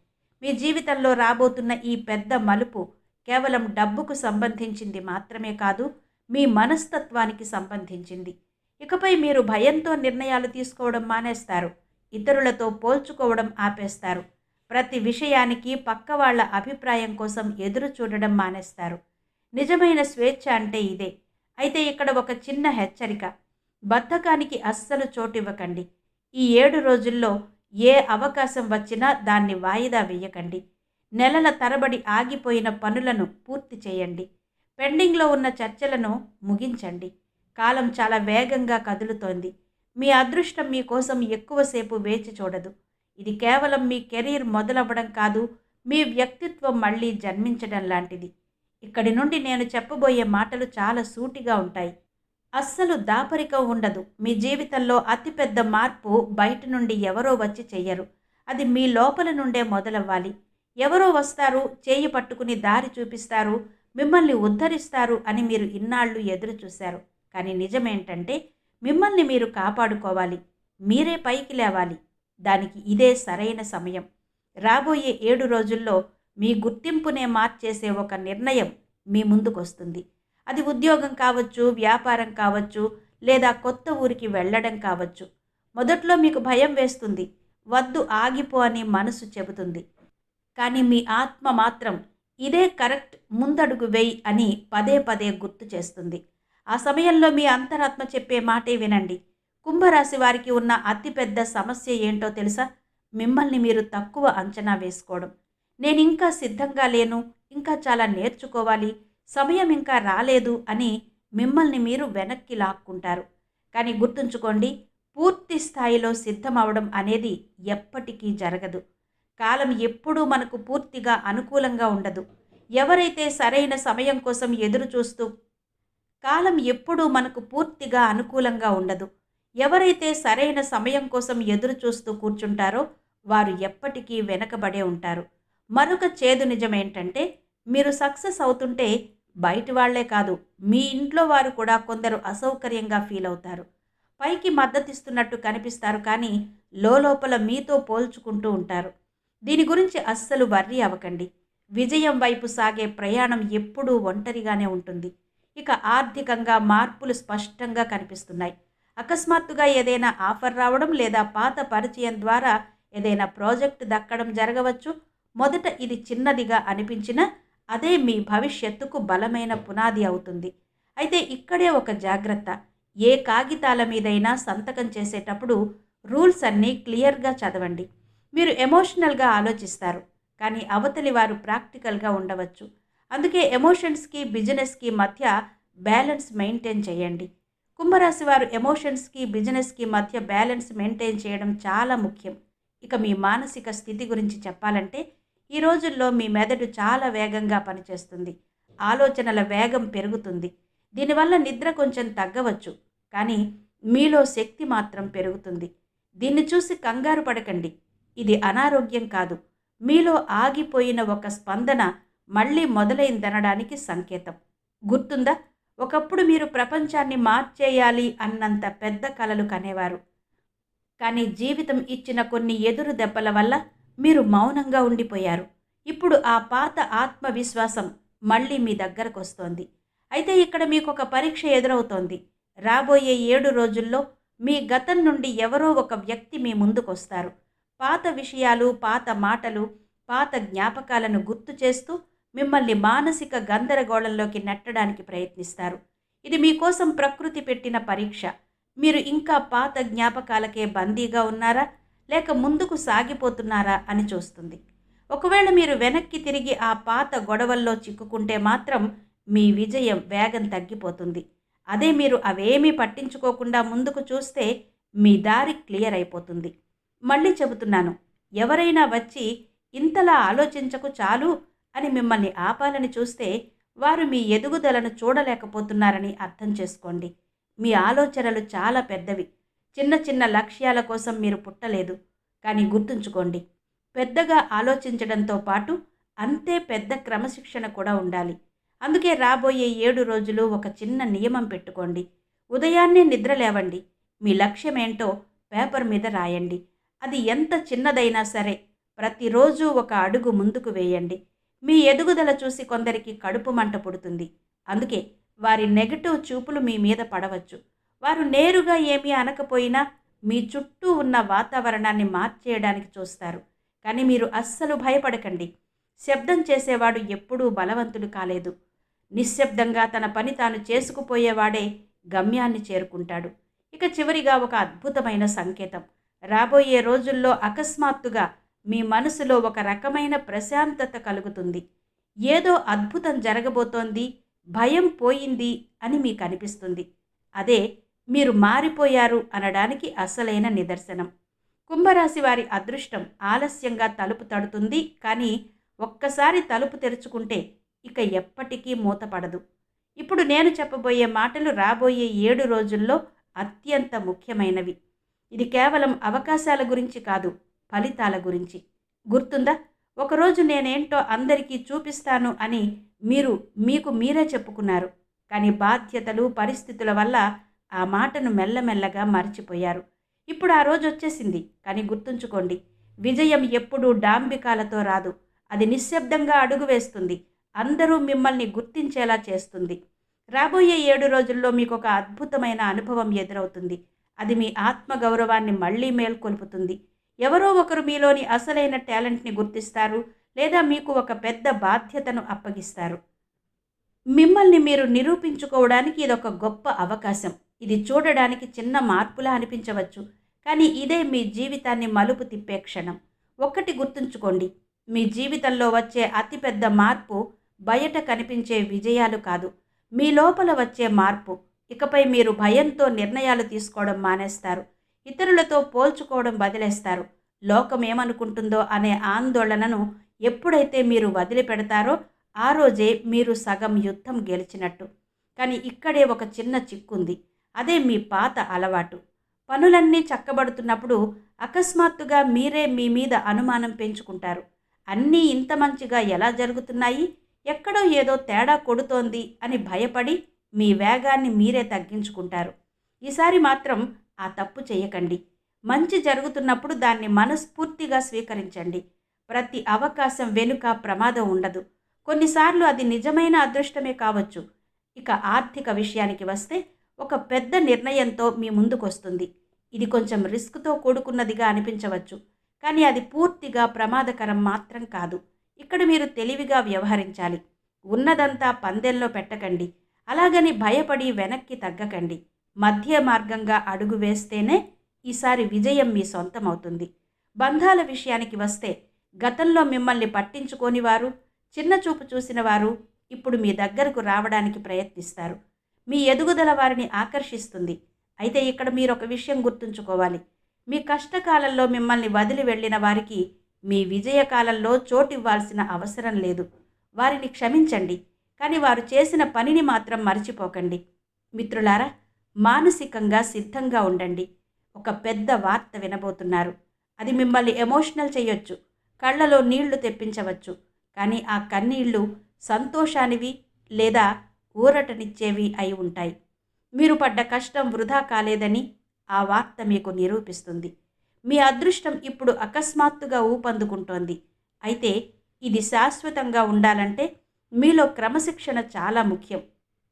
మీ జీవితంలో రాబోతున్న ఈ పెద్ద మలుపు కేవలం డబ్బుకు సంబంధించింది మాత్రమే కాదు, మీ మనస్తత్వానికి సంబంధించింది. ఇకపై మీరు భయంతో నిర్ణయాలు తీసుకోవడం మానేస్తారు. ఇతరులతో పోల్చుకోవడం ఆపేస్తారు. ప్రతి విషయానికి పక్క వాళ్ళ అభిప్రాయం కోసం ఎదురు చూడడం మానేస్తారు. నిజమైన స్వేచ్ఛ అంటే ఇదే. అయితే ఇక్కడ ఒక చిన్న హెచ్చరిక: బద్ధకానికి అస్సలు చోటివ్వకండి. ఈ 7 రోజుల్లో ఏ అవకాశం వచ్చినా దాన్ని వాయిదా వేయకండి. నెలల తరబడి ఆగిపోయిన పనులను పూర్తి చేయండి. పెండింగ్లో ఉన్న చర్చలను ముగించండి. కాలం చాలా వేగంగా కదులుతోంది. మీ అదృష్టం మీకోసం ఎక్కువసేపు వేచి చూడదు. ఇది కేవలం మీ కెరీర్ మొదలవ్వడం కాదు, మీ వ్యక్తిత్వం మళ్ళీ జన్మించడం లాంటిది. ఇక్కడి నుండి నేను చెప్పబోయే మాటలు చాలా సూటిగా ఉంటాయి. అస్సలు దాపరికం ఉండదు. మీ జీవితంలో అతిపెద్ద మార్పు బయట నుండి ఎవరో వచ్చి చెయ్యరు. అది మీ లోపల నుండే మొదలవ్వాలి. ఎవరో వస్తారు, చేయి పట్టుకుని దారి చూపిస్తారు, మిమ్మల్ని ఉద్ధరిస్తారు అని మీరు ఇన్నాళ్ళు ఎదురు చూశారు. కానీ నిజమేంటంటే, మిమ్మల్ని మీరు కాపాడుకోవాలి. మీరే పైకి లేవాలి. దానికి ఇదే సరైన సమయం. రాబోయే 7 రోజుల్లో మీ గుర్తింపునే మార్చేసే ఒక నిర్ణయం మీ ముందుకొస్తుంది. అది ఉద్యోగం కావచ్చు, వ్యాపారం కావచ్చు, లేదా కొత్త ఊరికి వెళ్ళడం కావచ్చు. మొదట్లో మీకు భయం వేస్తుంది. వద్దు, ఆగిపో అని మనసు చెబుతుంది. కానీ మీ ఆత్మ మాత్రం ఇదే కరెక్ట్, ముందడుగు వేయి అని పదే పదే గుర్తు చేస్తుంది. ఆ సమయంలో మీ అంతరాత్మ చెప్పే మాటే వినండి. కుంభరాశి వారికి ఉన్న అతిపెద్ద సమస్య ఏంటో తెలుసా? మిమ్మల్ని మీరు తక్కువ అంచనా వేసుకోవడం. నేను ఇంకా సిద్ధంగా లేను, ఇంకా చాలా నేర్చుకోవాలి, సమయం ఇంకా రాలేదు అని మిమ్మల్ని మీరు వెనక్కి లాక్కుంటారు. కానీ గుర్తుంచుకోండి, పూర్తి స్థాయిలో సిద్ధమవడం అనేది ఎప్పటికీ జరగదు. కాలం ఎప్పుడూ మనకు పూర్తిగా అనుకూలంగా ఉండదు. ఎవరైతే సరైన సమయం కోసం ఎదురు చూస్తూ కాలం ఎప్పుడూ మనకు పూర్తిగా అనుకూలంగా ఉండదు. ఎవరైతే సరైన సమయం కోసం ఎదురు చూస్తూ కూర్చుంటారో వారు ఎప్పటికీ వెనకబడే ఉంటారు. మరొక చేదు నిజమేంటంటే, మీరు సక్సెస్ అవుతుంటే బయటి వాళ్లే కాదు, మీ ఇంట్లో వారు కూడా కొందరు అసౌకర్యంగా ఫీల్ అవుతారు. పైకి మద్దతిస్తున్నట్టు కనిపిస్తారు, కానీ లోపల మీతో పోల్చుకుంటూ ఉంటారు. దీని గురించి అస్సలు వర్రీ అవ్వకండి. విజయం వైపు సాగే ప్రయాణం ఎప్పుడూ ఒంటరిగానే ఉంటుంది. ఇక ఆర్థికంగా మార్పులు స్పష్టంగా కనిపిస్తున్నాయి. అకస్మాత్తుగా ఏదైనా ఆఫర్ రావడం లేదా పాత పరిచయం ద్వారా ఏదైనా ప్రాజెక్ట్ దక్కడం జరగవచ్చు. మొదట ఇది చిన్నదిగా అనిపించినా అదే మీ భవిష్యత్తుకు బలమైన పునాది అవుతుంది. అయితే ఇక్కడే ఒక జాగ్రత్త: ఏ కాగితాల మీదైనా సంతకం చేసేటప్పుడు రూల్స్ అన్నీ క్లియర్గా చదవండి. మీరు ఎమోషనల్గా ఆలోచిస్తారు, కానీ అవతలి వారు ప్రాక్టికల్గా ఉండవచ్చు. అందుకే ఎమోషన్స్కి, బిజినెస్కి మధ్య బ్యాలెన్స్ మెయింటైన్ చేయండి. కుంభరాశి వారు ఎమోషన్స్కి, బిజినెస్కి మధ్య బ్యాలెన్స్ మెయింటైన్ చేయడం చాలా ముఖ్యం. ఇక మీ మానసిక స్థితి గురించి చెప్పాలంటే, ఈ రోజుల్లో మీ మెదడు చాలా వేగంగా పనిచేస్తుంది. ఆలోచనల వేగం పెరుగుతుంది. దీనివల్ల నిద్ర కొంచెం తగ్గవచ్చు. కానీ మీలో శక్తి మాత్రం పెరుగుతుంది. దీన్ని చూసి కంగారు పడకండి. ఇది అనారోగ్యం కాదు. మీలో ఆగిపోయిన ఒక స్పందన మళ్ళీ మొదలైందనడానికి సంకేతం. గుర్తుందా? ఒకప్పుడు మీరు ప్రపంచాన్ని మార్చేయాలి అన్నంత పెద్ద కలలు కనేవారు. కానీ జీవితం ఇచ్చిన కొన్ని ఎదురు దెబ్బల వల్ల మీరు మౌనంగా ఉండిపోయారు. ఇప్పుడు ఆ పాత ఆత్మవిశ్వాసం మళ్ళీ మీ దగ్గరకు వస్తోంది. అయితే ఇక్కడ మీకు ఒక పరీక్ష ఎదురవుతోంది. రాబోయే 7 రోజుల్లో మీ గతం నుండి ఎవరో ఒక వ్యక్తి మీ ముందుకొస్తారు. పాత విషయాలు, పాత మాటలు, పాత జ్ఞాపకాలను గుర్తు చేస్తూ మిమ్మల్ని మానసిక గందరగోళంలోకి నెట్టడానికి ప్రయత్నిస్తారు. ఇది మీకోసం ప్రకృతి పెట్టిన పరీక్ష. మీరు ఇంకా పాత జ్ఞాపకాలకే బందీగా ఉన్నారా, లేక ముందుకు సాగిపోతున్నారా అని చూస్తుంది. ఒకవేళ మీరు వెనక్కి తిరిగి ఆ పాత గొడవల్లో చిక్కుకుంటే మాత్రం మీ విజయం వేగం తగ్గిపోతుంది. అదే మీరు అవేమీ పట్టించుకోకుండా ముందుకు చూస్తే మీ దారి క్లియర్ అయిపోతుంది. మళ్ళీ చెబుతున్నాను, ఎవరైనా వచ్చి ఇంతలా ఆలోచించకు చాలు అని మిమ్మల్ని ఆపాలని చూస్తే వారు మీ ఎదుగుదలను చూడలేకపోతున్నారని అర్థం చేసుకోండి. మీ ఆలోచనలు చాలా పెద్దవి. చిన్న చిన్న లక్ష్యాల కోసం మీరు పుట్టలేదు. కానీ గుర్తుంచుకోండి, పెద్దగా ఆలోచించడంతో పాటు అంతే పెద్ద క్రమశిక్షణ కూడా ఉండాలి. అందుకే రాబోయే 7 రోజులు ఒక చిన్న నియమం పెట్టుకోండి. ఉదయాన్నే నిద్ర లేవండి. మీ లక్ష్యమేంటో పేపర్ మీద రాయండి. అది ఎంత చిన్నదైనా సరే ప్రతిరోజు ఒక అడుగు ముందుకు వేయండి. మీ ఎదుగుదల చూసి కొందరికి కడుపు మంట పుడుతుంది. అందుకే వారి నెగటివ్ చూపులు మీ మీద పడవచ్చు. వారు నేరుగా ఏమీ అనకపోయినా మీ చుట్టూ ఉన్న వాతావరణాన్ని మార్చేయడానికి చూస్తారు. కానీ మీరు అస్సలు భయపడకండి. శబ్దం చేసేవాడు ఎప్పుడూ బలవంతుడు కాలేదు. నిశ్శబ్దంగా తన పని తాను చేసుకుపోయేవాడే గమ్యాన్ని చేరుకుంటాడు. ఇక చివరిగా ఒక అద్భుతమైన సంకేతం. రాబోయే రోజుల్లో అకస్మాత్తుగా మీ మనసులో ఒక రకమైన ప్రశాంతత కలుగుతుంది. ఏదో అద్భుతం జరగబోతోంది, భయం పోయింది అని మీకు అనిపిస్తుంది. అదే మీరు మారిపోయారు అనడానికి అసలైన నిదర్శనం. కుంభరాశి వారి అదృష్టం ఆలస్యంగా తలుపు తడుతుంది. కానీ ఒక్కసారి తలుపు తెరుచుకుంటే ఇక ఎప్పటికీ మూతపడదు. ఇప్పుడు నేను చెప్పబోయే మాటలు రాబోయే 7 రోజుల్లో అత్యంత ముఖ్యమైనవి. ఇది కేవలం అవకాశాల గురించి కాదు, ఫలితాల గురించి. గుర్తుందా? ఒకరోజు నేనేంటో అందరికీ చూపిస్తాను అని మీకు మీరే చెప్పుకున్నారు. కానీ బాధ్యతలు, పరిస్థితుల వల్ల ఆ మాటను మెల్లమెల్లగా మర్చిపోయారు. ఇప్పుడు ఆ రోజు వచ్చేసింది. కానీ గుర్తుంచుకోండి, విజయం ఎప్పుడూ డాంబికాలతో రాదు. అది నిశ్శబ్దంగా అడుగు వేస్తుంది. అందరూ మిమ్మల్ని గుర్తించేలా చేస్తుంది. రాబోయే 7 రోజుల్లో మీకు ఒక అద్భుతమైన అనుభవం ఎదురవుతుంది. అది మీ ఆత్మగౌరవాన్ని మళ్ళీ మేల్కొల్పుతుంది. ఎవరో ఒకరు మీలోని అసలైన టాలెంట్ని గుర్తిస్తారు, లేదా మీకు ఒక పెద్ద బాధ్యతను అప్పగిస్తారు. మిమ్మల్ని మీరు నిరూపించుకోవడానికి ఇదొక గొప్ప అవకాశం. ఇది చూడడానికి చిన్న మార్పులా అనిపించవచ్చు, కానీ ఇదే మీ జీవితాన్ని మలుపు తిప్పే క్షణం. ఒక్కటి గుర్తుంచుకోండి, మీ జీవితంలో వచ్చే అతిపెద్ద మార్పు బయట కనిపించే విజయాలు కాదు, మీ లోపల వచ్చే మార్పు. ఇకపై మీరు భయంతో నిర్ణయాలు తీసుకోవడం మానేస్తారు. ఇతరులతో పోల్చుకోవడం వదిలేస్తారు. లోకం ఏమనుకుంటుందో అనే ఆందోళనను ఎప్పుడైతే మీరు వదిలిపెడతారో ఆ రోజే మీరు సగం యుద్ధం గెలిచినట్టు. కానీ ఇక్కడే ఒక చిన్న చిక్కుంది. అదే మీ పాత అలవాటు. పనులన్నీ చక్కబడుతున్నప్పుడు అకస్మాత్తుగా మీరే మీ మీద అనుమానం పెంచుకుంటారు. అన్నీ ఇంత మంచిగా ఎలా జరుగుతున్నాయి, ఎక్కడో ఏదో తేడా కొడుతోంది అని భయపడి మీ వేగాన్ని మీరే తగ్గించుకుంటారు. ఈసారి మాత్రం ఆ తప్పు చేయకండి. మంచి జరుగుతున్నప్పుడు దాన్ని మనస్ఫూర్తిగా స్వీకరించండి. ప్రతి అవకాశం వెనుక ప్రమాదం ఉండదు. కొన్నిసార్లు అది నిజమైన అదృష్టమే కావచ్చు. ఇక ఆర్థిక విషయానికి వస్తే ఒక పెద్ద నిర్ణయంతో మీ ముందుకొస్తుంది. ఇది కొంచెం రిస్క్తో కూడుకున్నదిగా అనిపించవచ్చు, కానీ అది పూర్తిగా ప్రమాదకరం మాత్రం కాదు. ఇక్కడ మీరు తెలివిగా వ్యవహరించాలి. ఉన్నదంతా పందెంలో పెట్టకండి. అలాగని భయపడి వెనక్కి తగ్గకండి. మధ్య మార్గంగా అడుగు వేస్తేనే ఈసారి విజయం మీ సొంతమవుతుంది. బంధాల విషయానికి వస్తే గతంలో మిమ్మల్ని పట్టించుకోని వారు, చిన్న చూపు చూసిన వారు ఇప్పుడు మీ దగ్గరకు రావడానికి ప్రయత్నిస్తారు. మీ ఎదుగుదల వారిని ఆకర్షిస్తుంది. అయితే ఇక్కడ మీరు ఒక విషయం గుర్తుంచుకోవాలి. మీ కష్టకాలంలో మిమ్మల్ని వదిలి వెళ్ళిన వారికి మీ విజయకాలంలో చోటివ్వాల్సిన అవసరం లేదు. వారిని క్షమించండి, కానీ వారు చేసిన పనిని మాత్రం మర్చిపోకండి. మిత్రులారా, మానసికంగా సిద్ధంగా ఉండండి. ఒక పెద్ద వార్త వినబోతున్నారు. అది మిమ్మల్ని ఎమోషనల్ చేయొచ్చు, కళ్ళలో నీళ్లు తెప్పించవచ్చు. కానీ ఆ కన్నీళ్లు సంతోషానివి లేదా ఊరటనిచ్చేవి అయి ఉంటాయి. మీరు పడ్డ కష్టం వృధా కాలేదని ఆ వార్త మీకు నిరూపిస్తుంది. మీ అదృష్టం ఇప్పుడు అకస్మాత్తుగా ఊపందుకుంటోంది. అయితే ఇది శాశ్వతంగా ఉండాలంటే మీలో క్రమశిక్షణ చాలా ముఖ్యం.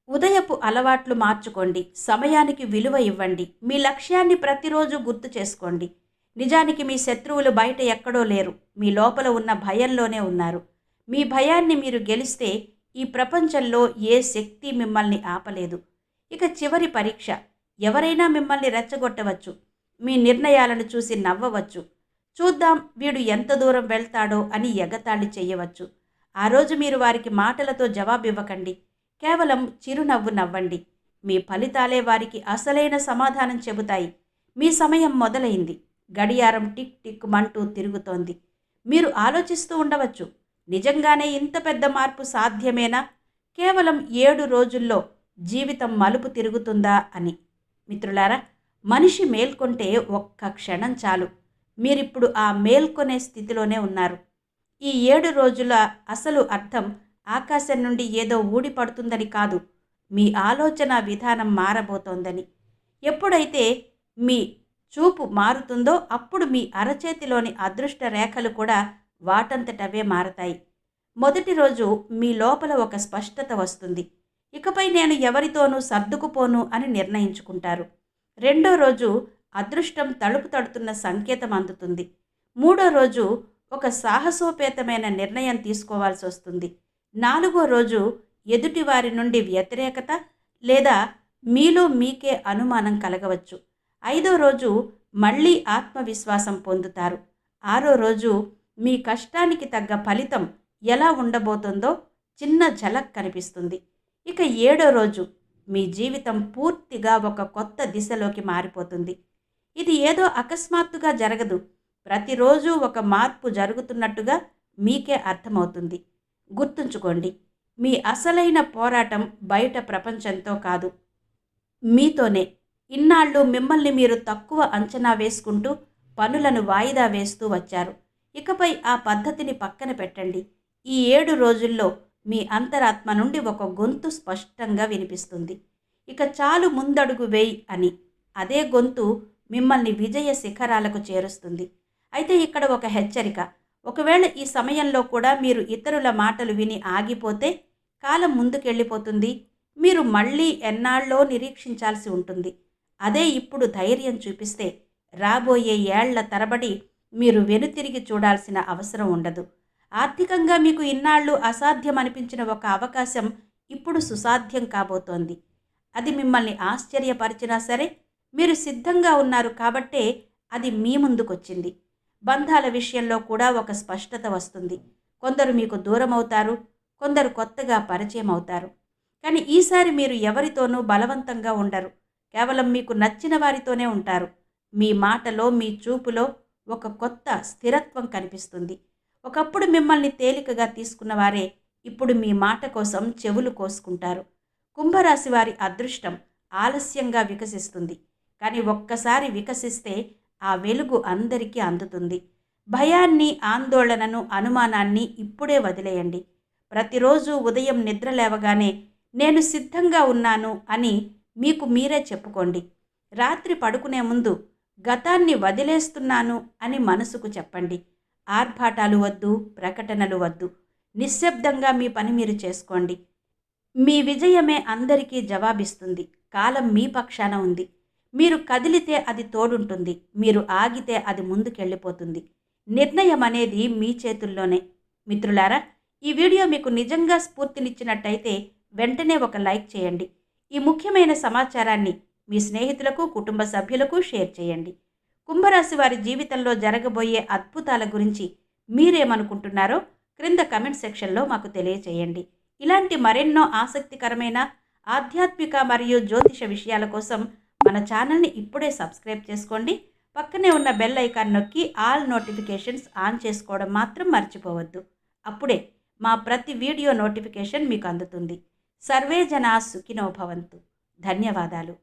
ఉదయపు అలవాట్లు మార్చుకోండి. సమయానికి విలువ ఇవ్వండి. మీ లక్ష్యాన్ని ప్రతిరోజు గుర్తు చేసుకోండి. నిజానికి మీ శత్రువులు బయట ఎక్కడో లేరు, మీ లోపల ఉన్న భయంలోనే ఉన్నారు. మీ భయాన్ని మీరు గెలిస్తే ఈ ప్రపంచంలో ఏ శక్తి మిమ్మల్ని ఆపలేదు. ఇక చివరి పరీక్ష. ఎవరైనా మిమ్మల్ని రెచ్చగొట్టవచ్చు, మీ నిర్ణయాలను చూసి నవ్వవచ్చు. చూద్దాం వీడు ఎంత దూరం వెళ్తాడో అని ఎగతాళి చేయవచ్చు. ఆ రోజు మీరు వారికి మాటలతో జవాబివ్వకండి. కేవలం చిరునవ్వు నవ్వండి. మీ ఫలితాలే వారికి అసలైన సమాధానం చెబుతాయి. మీ సమయం మొదలైంది. గడియారం టిక్ టిక్ మంటూ తిరుగుతోంది. మీరు ఆలోచిస్తూ ఉండవచ్చు, నిజంగానే ఇంత పెద్ద మార్పు సాధ్యమేనా? కేవలం 7 రోజుల్లో జీవితం మలుపు తిరుగుతుందా అని. మిత్రులారా, మనిషి మేల్కొంటే ఒక్క క్షణం చాలు. మీరిప్పుడు ఆ మేల్కొనే స్థితిలోనే ఉన్నారు. ఈ 7 రోజుల అసలు అర్థం ఆకాశం నుండి ఏదో ఊడిపడుతుందని కాదు, మీ ఆలోచన విధానం మారబోతోందని. ఎప్పుడైతే మీ చూపు మారుతుందో అప్పుడు మీ అరచేతిలోని అదృష్ట రేఖలు కూడా వాటంతటవే మారతాయి. మొదటి రోజు మీ లోపల ఒక స్పష్టత వస్తుంది. ఇకపై నేను ఎవరితోనూ సర్దుకుపోను అని నిర్ణయించుకుంటారు. రెండో రోజు అదృష్టం తలుపు తడుతున్న సంకేతం అందుతుంది. మూడో రోజు ఒక సాహసోపేతమైన నిర్ణయం తీసుకోవాల్సి వస్తుంది. నాలుగో రోజు ఎదుటివారి నుండి వ్యతిరేకత లేదా మీలో మీకే అనుమానం కలగవచ్చు. ఐదో రోజు మళ్ళీ ఆత్మవిశ్వాసం పొందుతారు. ఆరో రోజు మీ కష్టానికి తగ్గ ఫలితం ఎలా ఉండబోతుందో చిన్న ఝలక్ కనిపిస్తుంది. ఇక ఏడో రోజు మీ జీవితం పూర్తిగా ఒక కొత్త దిశలోకి మారిపోతుంది. ఇది ఏదో అకస్మాత్తుగా జరగదు. ప్రతిరోజు ఒక మార్పు జరుగుతున్నట్టుగా మీకే అర్థమవుతుంది. గుర్తుంచుకోండి, మీ అసలైన పోరాటం బయట ప్రపంచంతో కాదు, మీతోనే. ఇన్నాళ్ళు మిమ్మల్ని మీరు తక్కువ అంచనా వేసుకుంటూ పనులను వాయిదా వేస్తూ వచ్చారు. ఇకపై ఆ పద్ధతిని పక్కన పెట్టండి. ఈ 7 రోజుల్లో మీ అంతరాత్మ నుండి ఒక గొంతు స్పష్టంగా వినిపిస్తుంది, ఇక చాలు ముందడుగు వేయి అని. అదే గొంతు మిమ్మల్ని విజయ శిఖరాలకు చేరుస్తుంది. అయితే ఇక్కడ ఒక హెచ్చరిక. ఒకవేళ ఈ సమయంలో కూడా మీరు ఇతరుల మాటలు విని ఆగిపోతే కాలం ముందుకెళ్ళిపోతుంది. మీరు మళ్ళీ ఎన్నాళ్ళో నిరీక్షించాల్సి ఉంటుంది. అదే ఇప్పుడు ధైర్యం చూపిస్తే రాబోయే ఏళ్ల తరబడి మీరు వెనుతిరిగి చూడాల్సిన అవసరం ఉండదు. ఆర్థికంగా మీకు ఇన్నాళ్ళు అసాధ్యం అనిపించిన ఒక అవకాశం ఇప్పుడు సుసాధ్యం కాబోతోంది. అది మిమ్మల్ని ఆశ్చర్యపరిచినా సరే మీరు సిద్ధంగా ఉన్నారు కాబట్టే అది మీ ముందుకొచ్చింది. బంధాల విషయంలో కూడా ఒక స్పష్టత వస్తుంది. కొందరు మీకు దూరం అవుతారు, కొందరు కొత్తగా పరిచయం అవుతారు. కానీ ఈసారి మీరు ఎవరితోనూ బలవంతంగా ఉండరు. కేవలం మీకు నచ్చిన వారితోనే ఉంటారు. మీ మాటలో, మీ చూపులో ఒక కొత్త స్థిరత్వం కనిపిస్తుంది. ఒకప్పుడు మిమ్మల్ని తేలికగా తీసుకున్న వారే ఇప్పుడు మీ మాట కోసం చెవులు కోసుకుంటారు. కుంభరాశి వారి అదృష్టం ఆలస్యంగా వికసిస్తుంది. కానీ ఒక్కసారి వికసిస్తే ఆ వెలుగు అందరికీ అందుతుంది. భయాన్ని, ఆందోళనను, అనుమానాన్ని ఇప్పుడే వదిలేయండి. ప్రతిరోజు ఉదయం నిద్ర లేవగానే నేను సిద్ధంగా ఉన్నాను అని మీకు మీరే చెప్పుకోండి. రాత్రి పడుకునే ముందు గతాన్ని వదిలేస్తున్నాను అని మనసుకు చెప్పండి. ఆర్భాటాలు వద్దు, ప్రకటనలు వద్దు. నిశ్శబ్దంగా మీ పని మీరు చేసుకోండి. మీ విజయమే అందరికీ జవాబిస్తుంది. కాలం మీ పక్షాన ఉంది. మీరు కదిలితే అది తోడుంటుంది, మీరు ఆగితే అది ముందుకెళ్ళిపోతుంది. నిర్ణయం అనేది మీ చేతుల్లోనే. మిత్రులారా, ఈ వీడియో మీకు నిజంగా స్ఫూర్తినిచ్చినట్టయితే వెంటనే ఒక లైక్ చేయండి. ఈ ముఖ్యమైన సమాచారాన్ని మీ స్నేహితులకు, కుటుంబ సభ్యులకు షేర్ చేయండి. కుంభరాశి వారి జీవితంలో జరగబోయే అద్భుతాల గురించి మీరేమనుకుంటున్నారో క్రింద కమెంట్ సెక్షన్లో మాకు తెలియచేయండి. ఇలాంటి మరెన్నో ఆసక్తికరమైన ఆధ్యాత్మిక మరియు జ్యోతిష విషయాల కోసం మన ఛానల్ని ఇప్పుడే సబ్స్క్రైబ్ చేసుకోండి. పక్కనే ఉన్న బెల్ ఐకాన్ నొక్కి ఆల్ నోటిఫికేషన్స్ ఆన్ చేసుకోవడం మాత్రం మర్చిపోవద్దు. అప్పుడే మా ప్రతి వీడియో నోటిఫికేషన్ మీకు అందుతుంది. సర్వే జనా సుఖినో భవంతు. ధన్యవాదాలు.